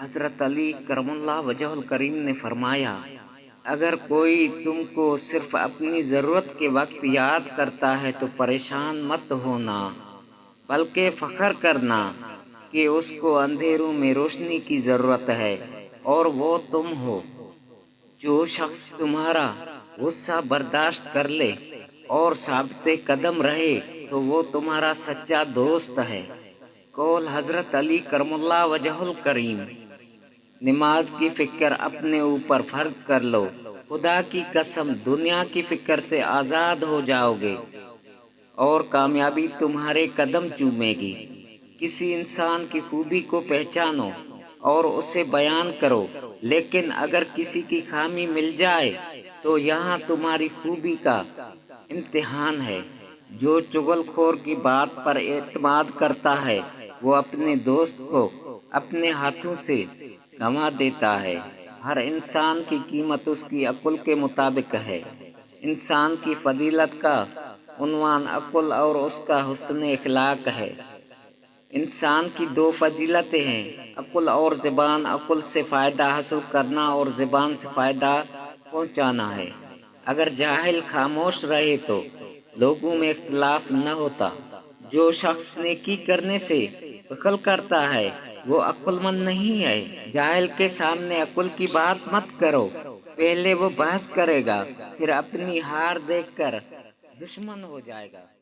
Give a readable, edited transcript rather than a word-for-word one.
حضرت علی کرم اللہ وجہ الکریم نے فرمایا، اگر کوئی تم کو صرف اپنی ضرورت کے وقت یاد کرتا ہے تو پریشان مت ہونا، بلکہ فخر کرنا کہ اس کو اندھیروں میں روشنی کی ضرورت ہے اور وہ تم ہو۔ جو شخص تمہارا غصہ برداشت کر لے اور ثابت قدم رہے تو وہ تمہارا سچا دوست ہے۔ قول حضرت علی کرم اللہ وجہ الکریم۔ نماز کی فکر اپنے اوپر فرض کر لو، خدا کی قسم دنیا کی فکر سے آزاد ہو جاؤ گے اور کامیابی تمہارے قدم چومے گی۔ کسی انسان کی خوبی کو پہچانو اور اسے بیان کرو، لیکن اگر کسی کی خامی مل جائے تو یہاں تمہاری خوبی کا امتحان ہے۔ جو چغل خور کی بات پر اعتماد کرتا ہے وہ اپنے دوست کو اپنے ہاتھوں سے گنوا دیتا ہے۔ ہر انسان کی قیمت اس کی عقل کے مطابق ہے۔ انسان کی فضیلت کا عنوان عقل اور اس کا حسن اخلاق ہے۔ انسان کی دو فضیلتیں ہیں، عقل اور زبان۔ عقل سے فائدہ حاصل کرنا اور زبان سے فائدہ پہنچانا ہے۔ اگر جاہل خاموش رہے تو لوگوں میں اختلاف نہ ہوتا۔ جو شخص نیکی کرنے سے بخل کرتا ہے وہ عقل مند نہیں ہے۔ جاہل کے سامنے عقل کی بات مت کرو، پہلے وہ بحث کرے گا، پھر اپنی ہار دیکھ کر دشمن ہو جائے گا۔